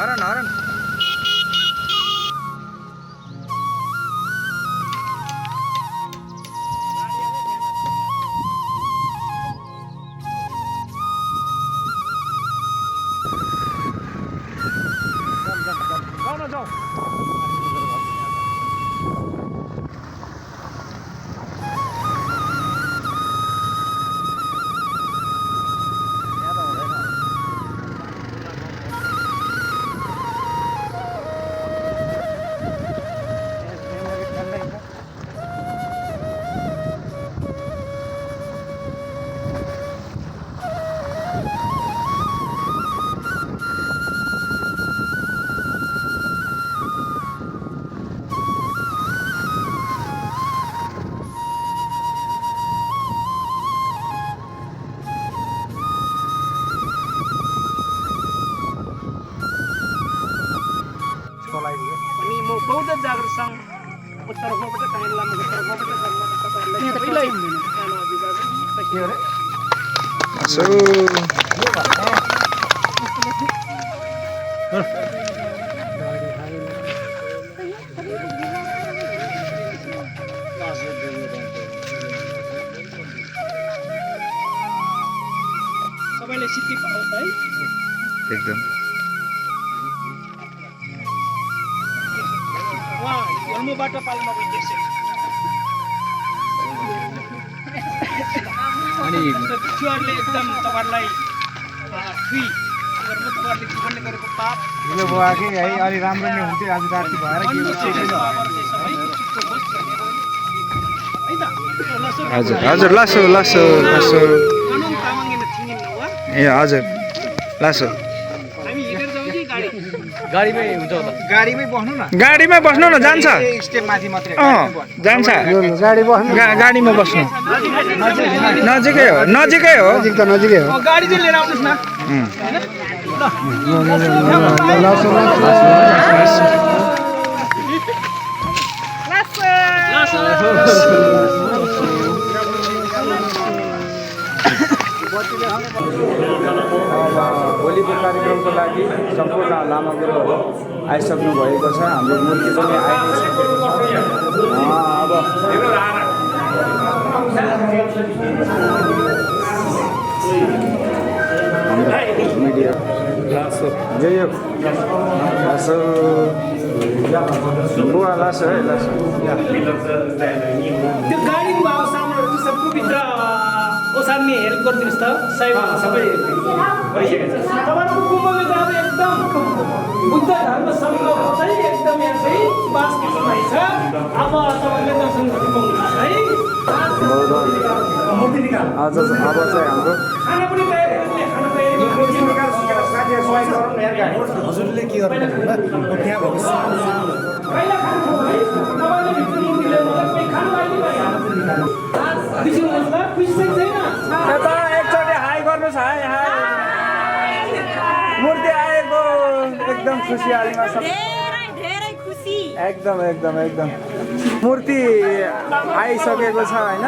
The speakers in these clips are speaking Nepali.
हरन हरन अनि म बौद्ध जागरण सङ्घ उत्तर गोबाट काहीँ लामो उत्तर गोबाट तपाईँहरूलाई सबैलाई सानो सबैले सिद्धि पाओस् है एकदम जन्मबाट पाल्न गइसक्यो अनि भिक्षुहरूले एकदम तपाईँहरूलाई फ्री तपाईँहरूले जीवनले गरेको पाप ढिलो भयो कि है अलि राम्रो नै हुन्थ्यो आज राति भएर हजुर हजुर लासो लासो लासो ए हजुर लासो गाडीमै हुन्छ होला गाडीमै बस्नु न जान्छ स्टेप माथि मात्रै जान्छ गाडीमा बस्नु नजिकै हो नजिकै हो गाडी चाहिँ लिएर आउनुहोस् न भोलिको कार्यक्रमको लागि सम्पूर्ण लामा गुरुहरू आइसक्नु भएको छ हाम्रो मूर्ति पनि आइसकेको छ अब मिडिया लासो बुवा लासो है लासो त्यो गाडीको सामानहरू चाहिँ सब भित्र ओसार्ने हेल्प गरिदिनुहोस् त सायद सबै भइसकेको छ तपाईँहरूको कुम्भले जाँदा एकदम बुद्ध धर्म सङ्घको चाहिँ एकदम यहाँ चाहिँ बास भइ छ अब तपाईँले दर्शन गर्नु पाउनुहुन्छ है आज अब चाहिँ हाम्रो खाना पनि तयारी खाना तयारी हजुरले के गर्नु त्यहाँ भएको पहिला खानु है तपाईँले भित्र मूर्ति ल्याउनु कोही खानु अहिले बिर्सिनुहोस् ल खुसी छैन एकचोटि हाई गर्नुहोस् हाई हाई मूर्ति आएको एकदम खुसियालीमा छ धेरै खुसी एकदम एकदम एकदम मूर्ति आइसकेको छ होइन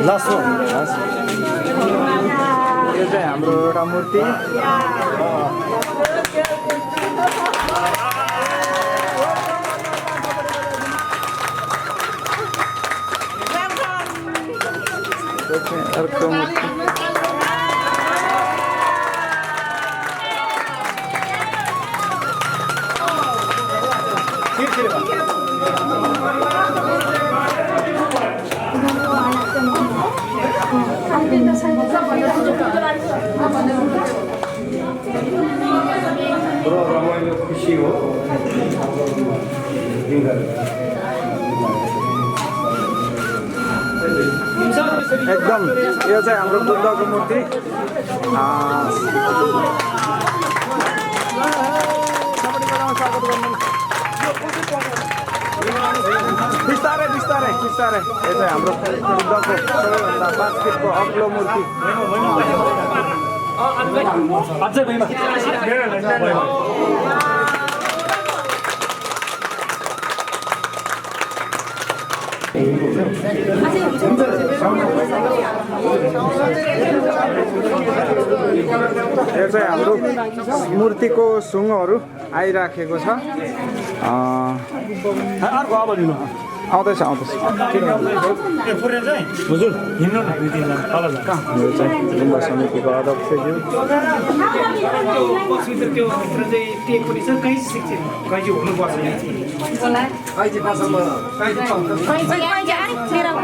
लासो यो चाहिँ हाम्रो एउटा मूर्ति अर्को मूर्ति रमाइलो खुसी हो एकदम यो चाहिँ हाम्रो बुद्धको मूर्ति बिस्तारै बिस्तारै बिस्तारै यो चाहिँ हाम्रो बुद्धको सबैभन्दा 5 फिटको अग्लो मूर्ति अझै भइमा चाहिँ हाम्रो मूर्तिको सुङहरू आइराखेको छ अर्को अब लिनु आउँदैछ हजुर हिँड्नु न 2-3 जना तल जानु यो चाहिँ गुम्बा समितिको अध्यक्षज्यू पछितिर त्यो भित्र चाहिँ टेक पनि छ कैँची सिक्छ कैँची हुनुपर्छ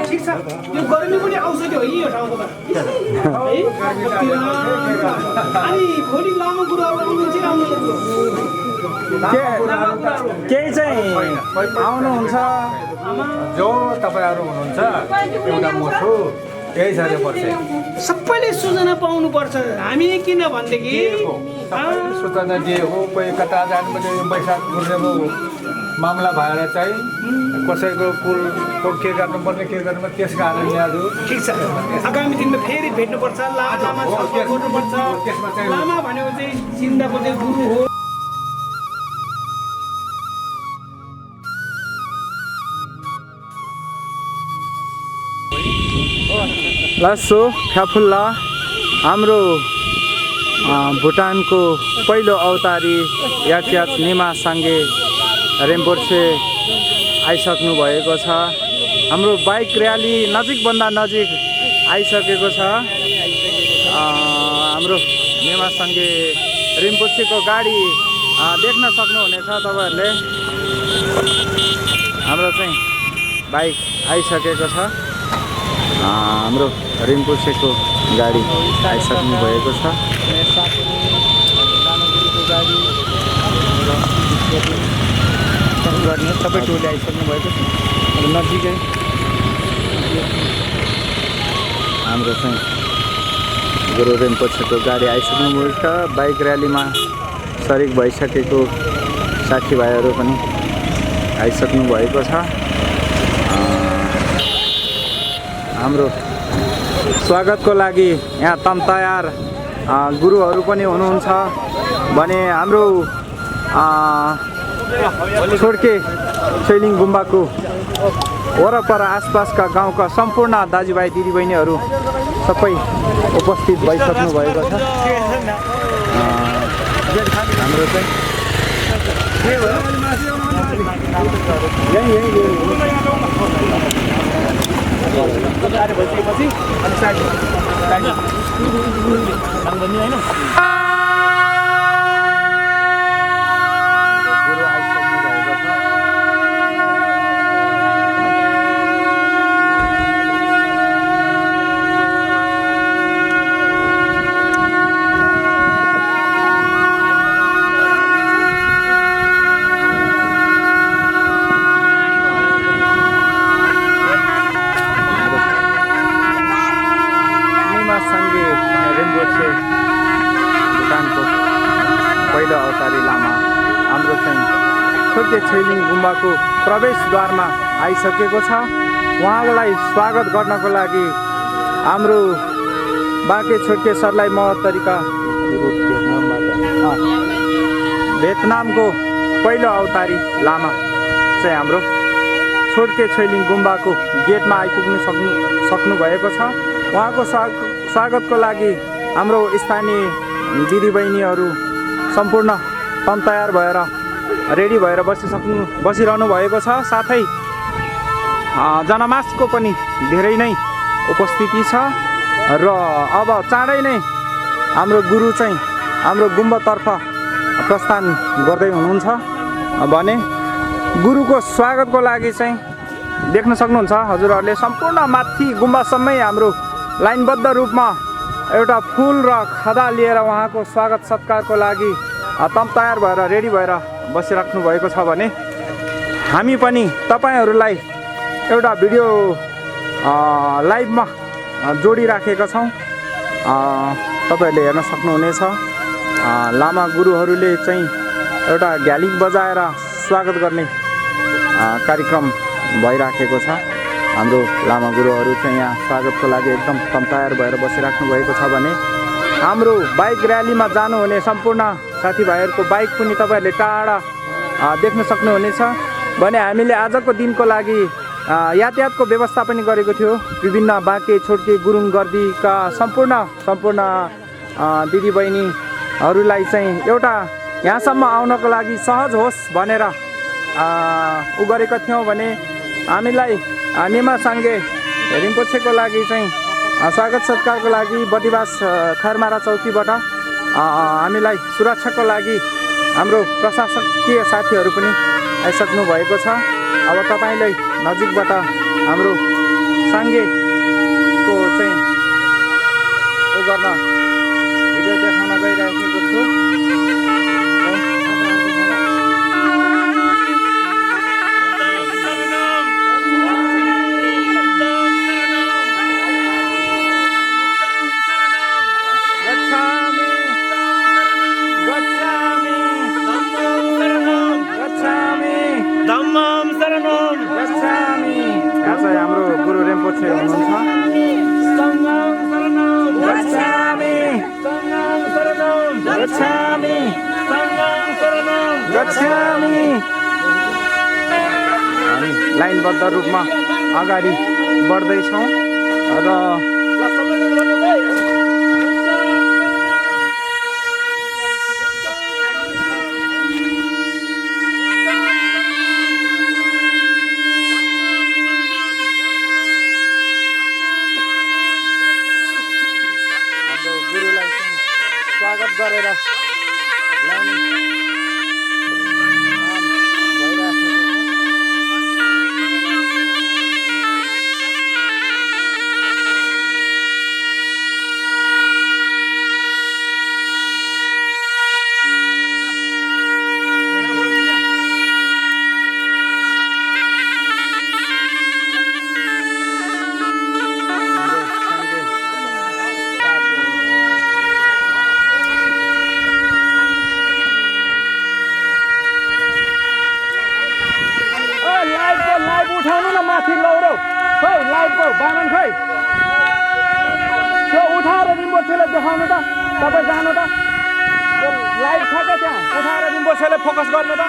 ठिक छ यो गर्मी पनि औषधि हो यो ठाउँको त है अनि भोलि लामो कुराहरू चाहिँ आउनु केही चाहिँ आउनुहुन्छ जो तपाईँहरू हुनुहुन्छ एउटा म छु यही छ पर्छ सबैले सूचना पाउनुपर्छ हामी किन भनेदेखि सूचना दिएको कोही कता जानुपर्ने वैशाख पूर्णिमा मामला भएर चाहिँ कसैको कुलको के गर्नुपर्ने के गर्नुपर्ने त्यस कारणले आज ठिक छ आगामी दिनमा फेरि भेट्नुपर्छ लामा गर्नुपर्छ लामा भनेको चाहिँ चिन्ताको चाहिँ गुरु हो लासो फ्याफुल्ला हाम्रो भुटानको पहिलो अवतारी याक्याच निमा साङ्गे रेम्पोर्छे आइसक्नु भएको छ हाम्रो बाइक र्याली नजिकभन्दा नजिक आइसकेको छ हाम्रो निमा साङ्गे रेम्पोर्छेको गाडी देख्न सक्नुहुनेछ तपाईँहरूले हाम्रो चाहिँ बाइक आइसकेको छ हाम्रो रिम्पोछेको गाडी आइसक्नु भएको छ गर्ने सबै टोली आइसक्नु भएको छ नजिकै हाम्रो चाहिँ गुरु रिम्पोछेको गाडी आइसक्नु भएको छ बाइक र्यालीमा सरिक भइसकेको साथीभाइहरू पनि आइसक्नु भएको छ हाम्रो स्वागतको लागि यहाँ तम तयार गुरुहरू पनि हुनुहुन्छ भने हाम्रो छोड्के छैलिङ गुम्बाको वरपर आसपासका गाउँका सम्पूर्ण दाजुभाइ दिदीबहिनीहरू सबै उपस्थित भइसक्नु भएको छ हाम्रो चाहिँ पहिलो अवतारी लामा हाम्रो चाहिँ छोड्के छैलिङ गुम्बाको प्रवेशद्वारमा आइसकेको छ उहाँलाई स्वागत गर्नको लागि हाम्रो बाँके छोड्के सरलाई महत्तरीका भियतनामको पहिलो अवतारी लामा चाहिँ हाम्रो छोड्के छैलिङ गुम्बाको गेटमा आइपुग्नु सक्नु भएको छ उहाँको स्वागतको लागि हाम्रो स्थानीय दिदीबहिनीहरू सम्पूर्ण तम तयार भएर रेडी भएर बसिरहनु भएको छ साथै जनमासको पनि धेरै नै उपस्थिति छ र अब चाँडै नै हाम्रो गुरु चाहिँ हाम्रो गुम्बातर्फ प्रस्थान गर्दै हुनुहुन्छ भने गुरुको स्वागतको लागि चाहिँ देख्न सक्नुहुन्छ हजुरहरूले सम्पूर्ण माथि गुम्बासम्मै हाम्रो लाइनबद्ध रूपमा एउटा फुल र खदा लिएर उहाँको स्वागत सत्कारको लागि तम तयार भएर रेडी भएर बसिराख्नु भएको छ भने हामी पनि तपाईँहरूलाई एउटा भिडियो लाइभमा जोडिराखेका छौँ तपाईँहरूले हेर्न सक्नुहुनेछ लामा गुरुहरूले चाहिँ एउटा घ्यालिङ बजाएर स्वागत गर्ने कार्यक्रम भइराखेको छ हाम्रो लामा गुरुहरू चाहिँ यहाँ स्वागतको लागि एकदम तम तयार भएर बसिराख्नु भएको छ भने हाम्रो बाइक र्यालीमा जानुहुने सम्पूर्ण साथीभाइहरूको बाइक पनि तपाईँहरूले टाढा देख्न सक्नुहुनेछ भने हामीले आजको दिनको लागि यातायातको व्यवस्था पनि गरेको थियो विभिन्न बाँके छोड्के गुरुङ गर्दीका सम्पूर्ण दिदीबहिनी हरूलाई चाहिँ एउटा यहाँसम्म आउनको लागि सहज होस् भनेर उ गरेका थियौँ भने हामीलाई निमा साङ्गे रिम्पोछेको लागि चाहिँ स्वागत सत्कारको लागि बदिवास खैरमारा चौकीबाट हामीलाई सुरक्षाको लागि हाम्रो प्रशासकीय साथीहरू पनि आइसक्नु भएको छ। अब तपाईँलाई नजिकबाट हाम्रो साङ्गेको चाहिँ उ गर्न भिडियो देखाउन गइरहेको छु। हाम्रो गुरु रिम्पोछे हुनुहुन्छ। हामी लाइनबद्ध रूपमा अगाडि बढ्दैछौँ र स्वागत गरेर ल्याउने उठाउनु न माथि लौरो खै लाइटको बानन खै त्यो उठाएर रिम्पोछेले देखाउनु त। तपाईँ जानु त, त्यो लाइट छ क्या त्यहाँ, उठाएर रिम्पोछेले फोकस गर्नु त।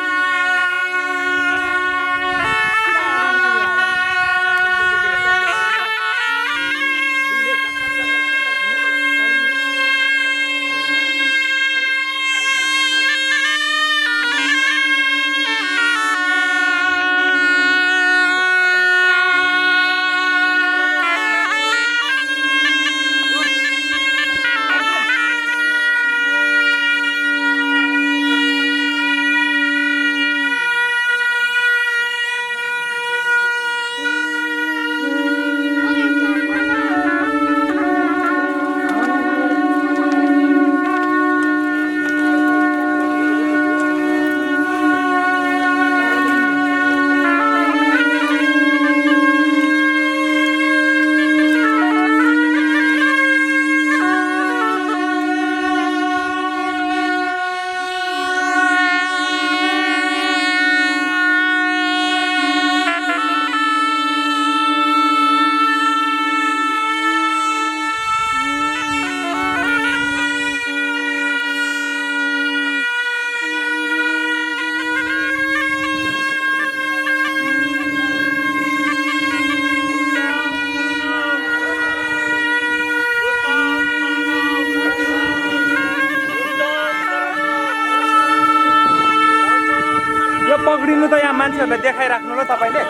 पक्रिनु त यहाँ मान्छेहरूलाई देखाइराख्नु ल तपाईँले।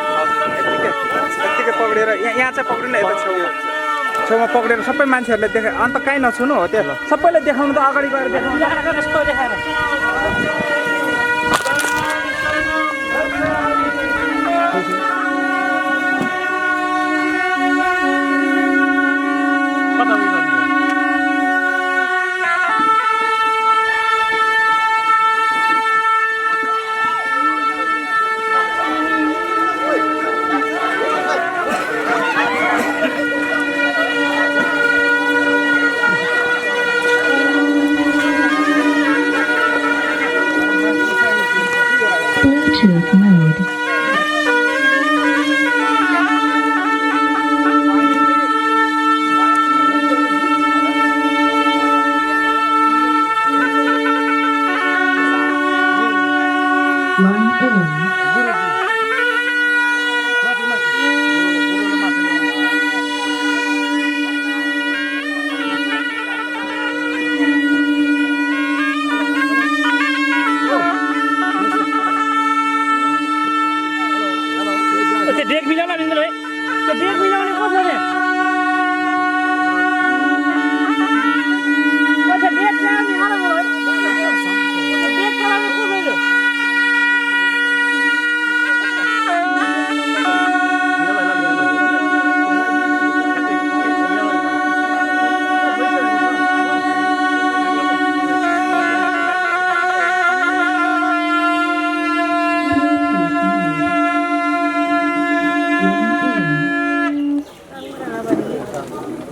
यत्तिकै पक्रेर यहाँ चाहिँ पक्रिनु, यता छेउमा पक्रेर सबै मान्छेहरूलाई देखाइ। अन्त कहीँ नछुनु हो, त्यो सबैलाई देखाउनु त, अगाडि गएर देखाउनु यस्तो देखाएर। Bluetooth mode.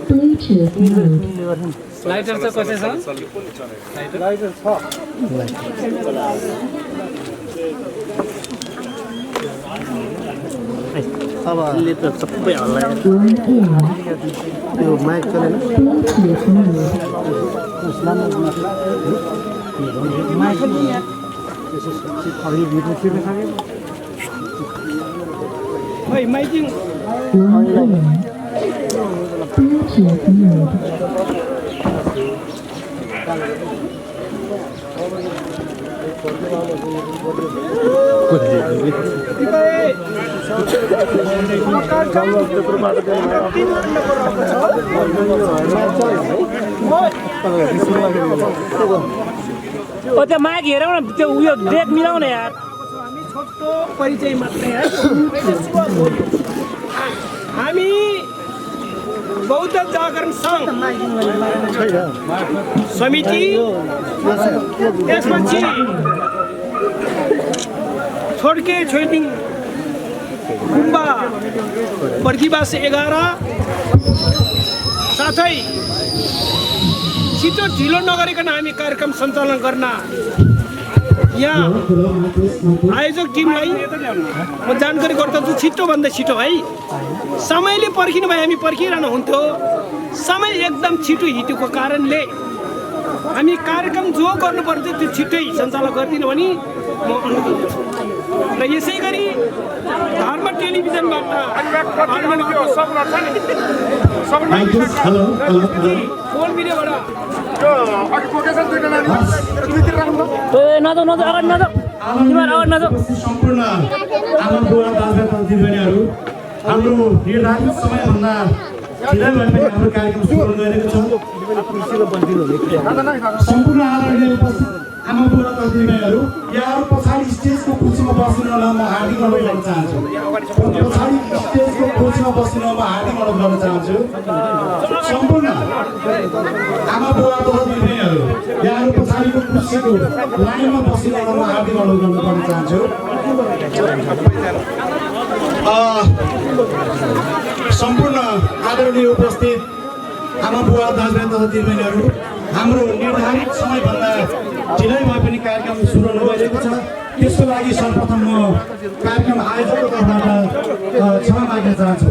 Bluetooth mode. Lighter चाहिँ कसै छ लाइटर छ अब ले त सबै हल्ला One in. त्यो माइक चलेन Bluetooth mode. अघि भिडियो खिच्न सक्यो खै miking One in. Bluetooth mode. त्यो माइक हेरौँ न त्यो उयो डेट मिलाउन यार हामी छोटो परिचय मात्रै है हामी बौद्ध जागरण सङ्घ समिति त्यसपछि छोड्के छोइदिङ गुम्बा बर्खीबास 11 साथै छिटो ढिलो नगरिकन हामी कार्यक्रम सञ्चालन गर्न यहाँ आयोजक टिमलाई म जानकारी गर्दछु छिटोभन्दा छिटो है समयले पर्खिनु भए हामी पर्खिरहनु हुन्थ्यो समय एकदम छिटो हिँडेको कारणले हामी कार्यक्रम जो गर्नुपर्छ त्यो छिट्टै सञ्चालन गरिदिनु भने म अनुरोध गर्छु र यसै गरी धर्म टेलिभिजनबाट फोन भिडियोबाट सम्पूर्ण आमा बुवा दाजुभाइ दिदीबहिनीहरू हाम्रो निर्धारित समयभन्दा ढिलै भए पनि हाम्रो कार्यक्रम सुरु गरिरहेको छ सम्पूर्ण आदरणीय उपस्थित आमा बुवा दाजुभाइहरू यहाँहरू पछाडि स्टेजको कुर्सीमा बस्नुलाई म हार्दिक अनुरोध गर्न चाहन्छु पछाडि स्टेजको कुर्सीमा बस्नुलाई म हार्दिक अनुरोध गर्न चाहन्छु सम्पूर्ण आमा बुवा दाजुभाइहरू यहाँहरू पछाडिको कुर्सीको लाइनमा बस्नुलाई म हार्दिक अनुरोध गर्न चाहन्छु सम्पूर्ण आदरणीय उपस्थित आमा बुवा दाजुभाइ तथा दिदीबहिनीहरू हाम्रो निर्धारित समयभन्दा ढिलै भए पनि कार्यक्रम सुरु भइरहेको छ त्यसको लागि सर्वप्रथम म कार्यक्रम आयोजकको तर्फबाट क्षमा माग्न चाहन्छु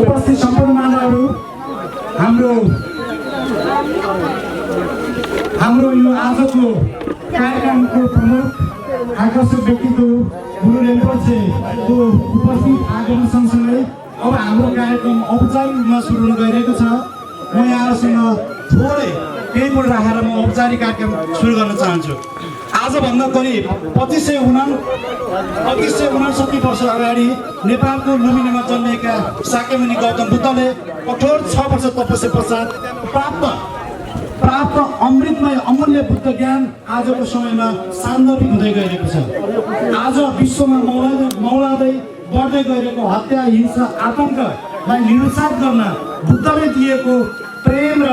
उपस्थित सम्पूर्ण महानुभावहरू हाम्रो यो आजको कार्यक्रमको प्रमुख आकर्षक व्यक्तित्व गुरु रिम्पोछेको उपस्थित आगमन सँगसँगै अब हाम्रो कार्यक्रम औपचारिक रूपमा सुरु हुन गइरहेको छ म यहाँहरूसँग थोरै केही कुरा राखेर म औपचारिक कार्यक्रम सुरु गर्न चाहन्छु आजभन्दा करिब 2569 वर्ष अगाडि नेपालको लुम्बिनीमा जन्मिएका शाक्यमुनि गौतम बुद्धले कठोर 6 वर्ष तपस्या पश्चात प्राप्त अमृतमय अमूल्य बुद्ध ज्ञान आजको समयमा सान्दर्भिक हुँदै गइरहेको छ आज विश्वमा मौलादै बढ्दै गइरहेको हत्या हिंसा आतङ्कलाई निरुत्साहित गर्न बुद्धले दिएको प्रेम र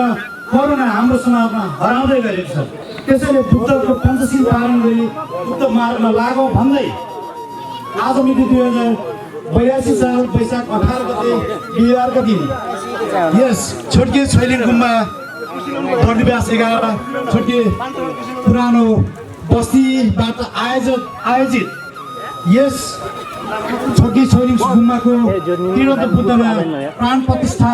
करुणा हाम्रो समाजमा हराउँदै गइरहेको छ त्यसैले बुद्धको पञ्चशील पालन गरी बुद्ध मार्गमा लागौँ भन्दै आज मिति 2082 साल वैशाख 18 गते बिहिबारका दिन यस छोटके छैलिङ गुम्बा बर्खीबास 11 छोटके पुरानो बस्तीबाट आयोजित यस छोटके छैलिङ गुम्बाको तीर्थ बुद्धमा प्राण प्रतिष्ठा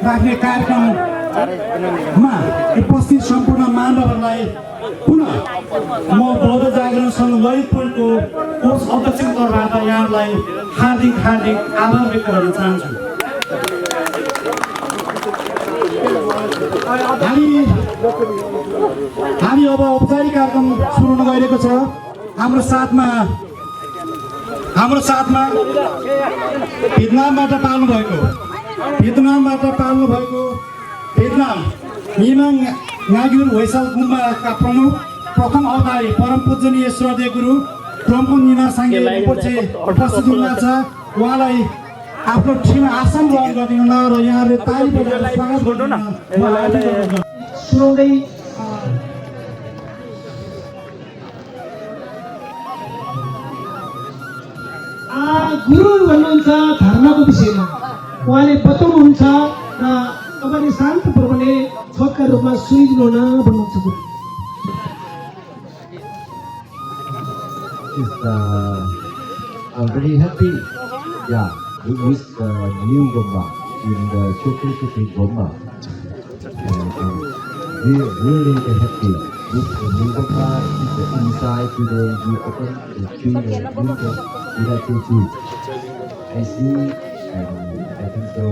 राख्ने कार्यक्रममा उपस्थित सम्पूर्ण मानवहरूलाई पुनः म बौद्ध जागरण सङ्घ ललितपुरको कोष अध्यक्षको तर्फबाट यहाँलाई हार्दिक आभार व्यक्त गर्न चाहन्छु हामी अब औपचारिक कार्यक्रम सुरु हुन गइरहेको छ हाम्रो साथमा भियतनामबाट पाल्नु भएको भियतनाम मिमाङ नाग्युर होइसाल गुम्बाका प्रमुख प्रथम अवतारी परम पूजनीय श्रद्धेय गुरु प्रम्पु निमा साङ्गे रिम्पोछे उपस्थित हुनुहुन्छ उहाँलाई आफ्नो ठाउँमा आसन ग्रहण गरिदिनु र यहाँले ताली बजाएर स्वागत गर्नु सुनाउँदै गुरु भन्नुहुन्छ धर्मको विषयमा उहाँले बताउनुहुन्छ र तपाईँले शान्तपूर्वकले छोटका रूपमा सुनिदिनु हुन भन्नुहुन्छ गुरु। I'm very happy, yeah, with the new Gomba in the Chokri Gomba. We are really happy with the new Gomba. The inside today we open the tree and bring the Buddha. I see and I think so.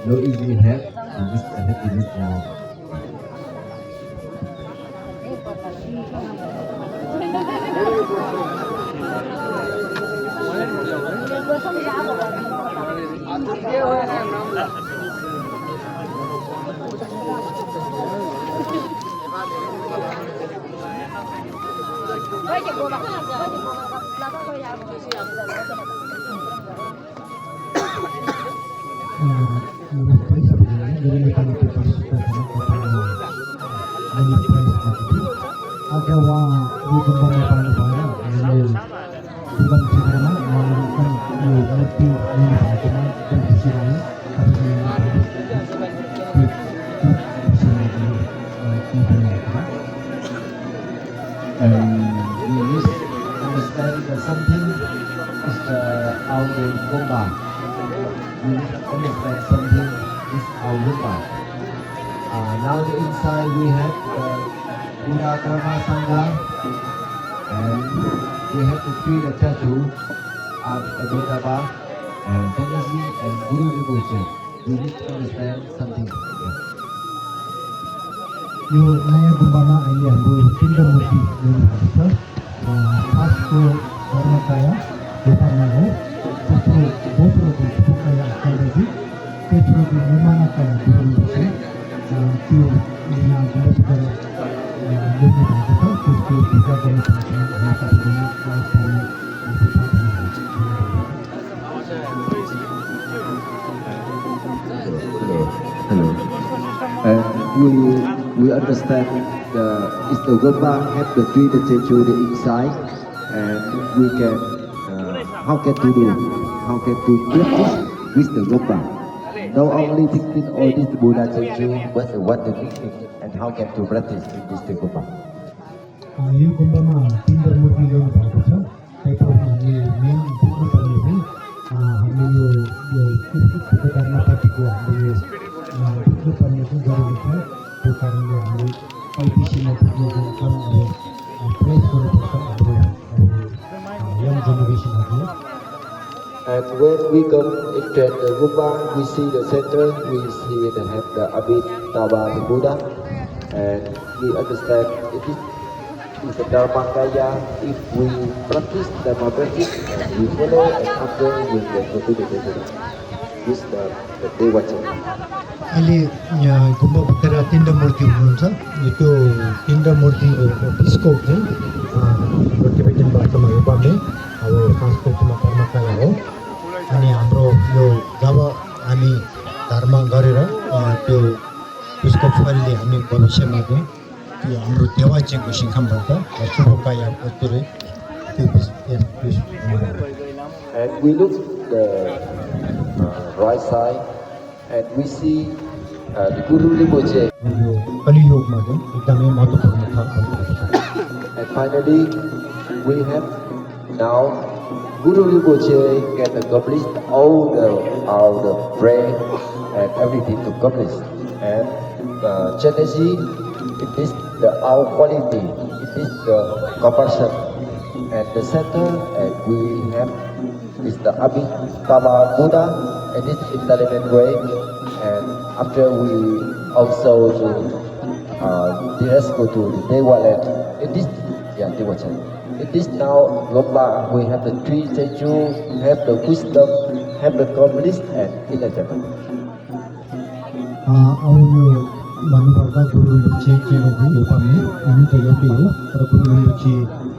No easy have with the happiness now. आज उहाँ यो गुम्बामा पाल्नु भएर हामीले दुर्गा शिखरमा उहाँले यो मूर्ति ल्याउनु भएकोमा एकदम खुसी लाग्यो। And we must understand that something is our Gomba. We understand something is our Gomba. Now the inside we have the Buddha Dharma Sangha, and we have to treat the statue of Abhidharma and Tendency and Guru Rinpoche. We need to understand something. यो नयाँ गुम्बामा अहिले हाम्रो पिण्ड मूर्ति ल्याउनु भएको छ। फर्स्टको धर्मकाया नेपालमा हो, दोस्रो काया आचार्यजी, तेस्रो निर्माणकाया गुरुजी त्यो यहाँ गुम्बाभित्र ल्याउनु भएको छ। त्यसको पूजा गर्ने Hello. We understand it's the Gomba have the three statue the inside, and we can how can to practice with the Gomba. Not only thinking all this Buddha statue, but what the meaning and how can to practice in this Gomba. यो गुम्बामा पिण्ड मूर्ति ल्याउनु भएको छ। त्यही हामीले मेन बुझ्नुपर्ने हो हामीले यो धर्मपट्टिको हामीले बुझ्नुपर्ने चाहिँ जरुरी छ। त्यो कारणले हामीले आइपिसीमा पुग्ने जुन छ प्रेस गर्नुपर्छ हाम्रो यङ जेनेरेसनहरूले। And when we come into the Gomba, we see the center, we see they have the Abhidharma Buddha, and we understand it is the Dharmakaya. If we practice Dharma practice, and we follow, and after we can go to the Buddha. This the day watching. अहिले गुम्बाभित्र पिण्ड मूर्ति हुनुहुन्छ। त्यो पिण्ड मूर्ति त्यसको चाहिँ प्रतिवेदन वास्तवमा यो पर्ने अब संस्कृतिमा कर्मकाया हो। अनि हाम्रो यो जब हामी धर्म गरेर त्यो उसको फलले हामी भविष्यमा चाहिँ त्यो हाम्रो देवाजीको सिंहबाट शुभकायाको त्यो And we look the right side, and we see the Guru Rinpoche. यो कलियुगमा चाहिँ एकदमै महत्त्वपूर्ण छ। And finally, we have now Guru Rinpoche can accomplish all the prayer and everything to accomplish. And Chenesi, it is our quality, it is the compassion. And the center, and we have is the Abhidharma Buddha, and this intelligent way. And after we also to go to the Dewaland, it is Dewaland. It is now Gomba. We have the three statue, have the wisdom, have the communist, and intelligent. अब यो भन्नुपर्दा गुरु rinpoche के हो यो पनि हुनु त एउटै हो, तर गुरु rinpoche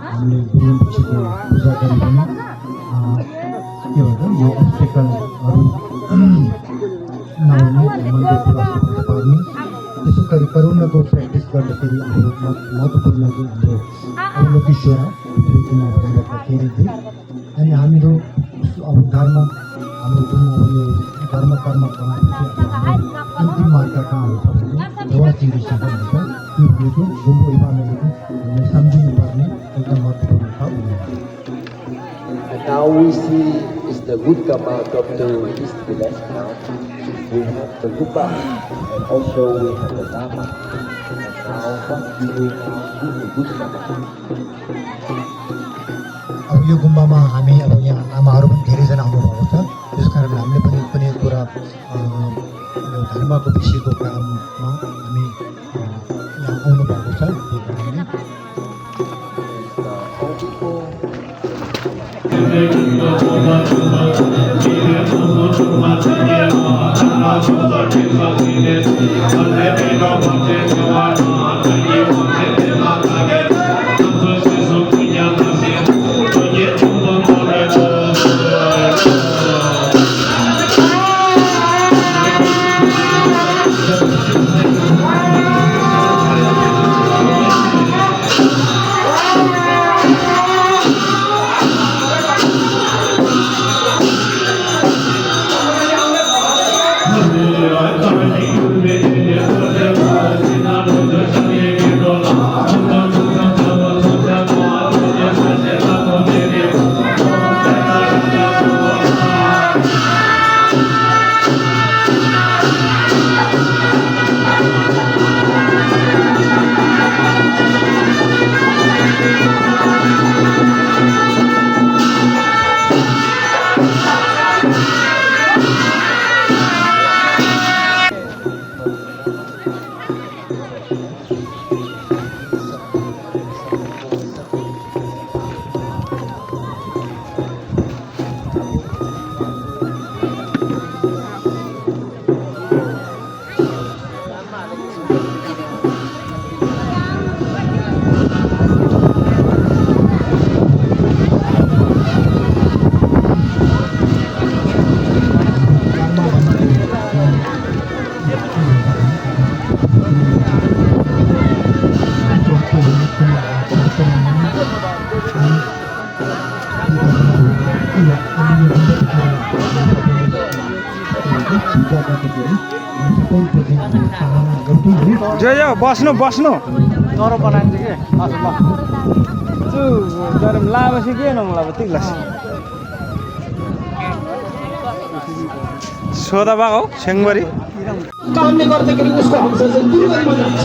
हामीले गुरु rinpocheको पूजा गरे पनि के भन्छ यो अब्स्टेकलहरू नहुने मनको कुरा पार्ने त्यसै गरी करुणाको प्र्याक्टिस गर्दाखेरि हाम्रो महत्त्वपूर्ण चाहिँ हाम्रो अवलोकिश्वरा पृथ्वीमा भइरहेको फेरि चाहिँ अनि हाम्रो अब धर्म हाम्रो जुन अब यो धर्म कर्मको अन्तिम मार्ग कहाँ हो भने देवाची ऋषि भन्छ त्यो भनेको गुम्बो इमामले हामीले सम्झिनुपर्ने एकदम महत्त्वपूर्ण छ। And now we see is the good karma come to this village now. We have the Gumba and also we have the Dharma. And now what we do now is the good karma. अब यो गुम्बामा हामी अब यहाँ आमाहरू पनि धेरैजना आउनुभएको छ, त्यस कारणले हामीले पनि कुनै कुरा यो धर्मको विषयको काममा हामी यहाँ आउनुभएको छ। त्यही कारणले जय बस्नु बस्नु नरो बनाइन्छ के तर लाएपछि के नमला तिग्लास सोदा बाग हो सेङबरी कामले गर्दाखेरि उसको अंश चाहिँ दुर्गतिमा जान्छ।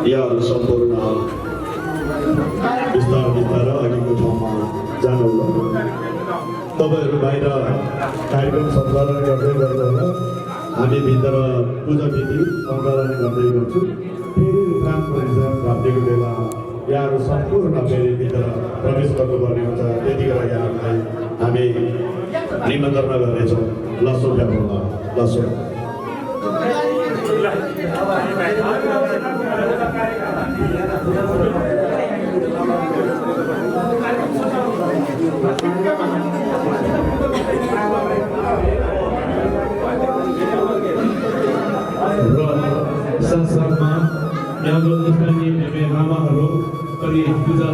यहाँहरू सम्पूर्ण बिस्तार बिस्तार अघिको ठाउँमा जानुहोला। तपाईँहरू बाहिर कार्यक्रम सञ्चालन गर्दै गर्दा हामी भित्र पूजा विधि सञ्चालन गर्दै गर्छु। फेरि उपरान्त परिचय प्राप्तिको बेला यहाँहरू सम्पूर्ण फेरि भित्र प्रवेश गर्नुपर्ने हुन्छ। त्यतिखेर यहाँहरूलाई हामी निमन्त्रणा गर्नेछौँ। लसो व्यापारमा लसो Thank you. र साथसाथमा यहाँको स्थानीय मामाहरू पनि पूजा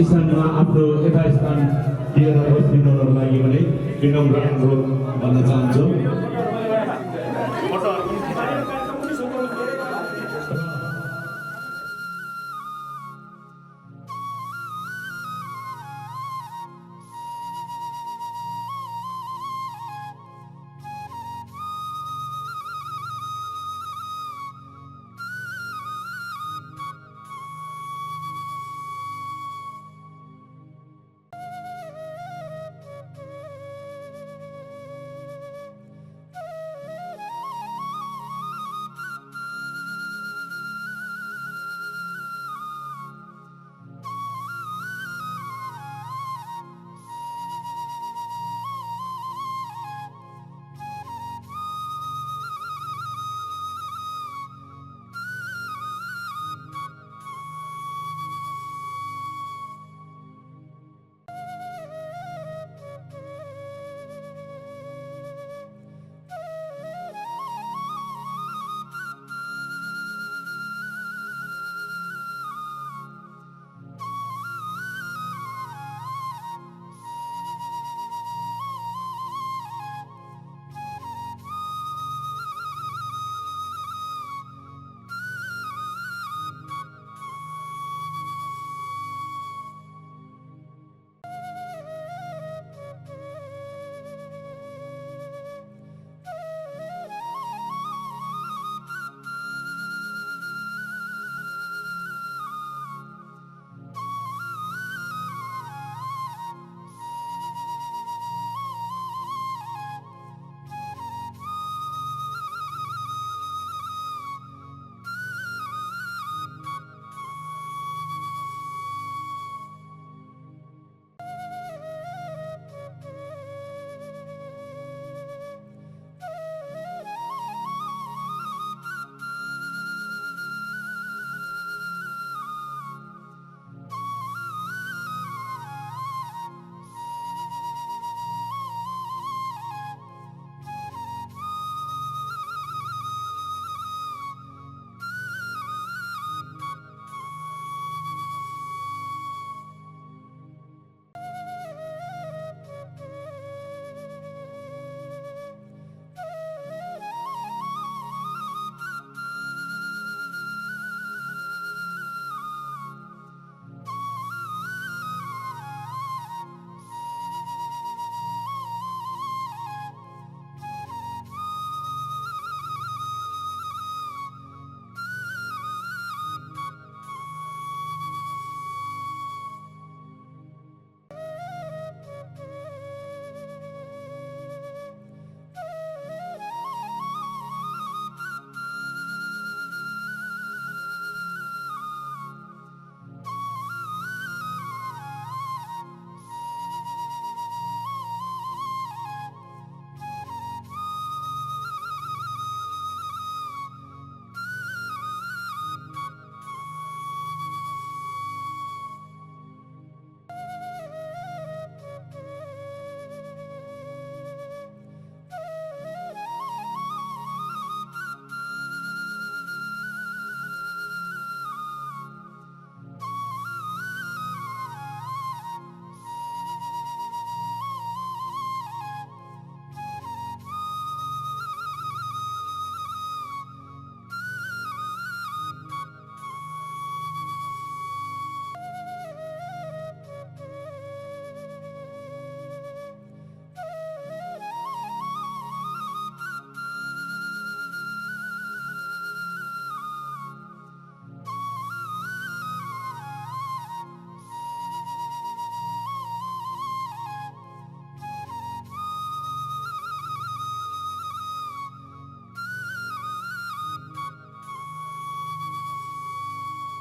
स्थानमा आफ्नो यथास्थान दिएर बस्दिनको लागि पनि विनम्र अनुरोध भन्न चाहन्छु।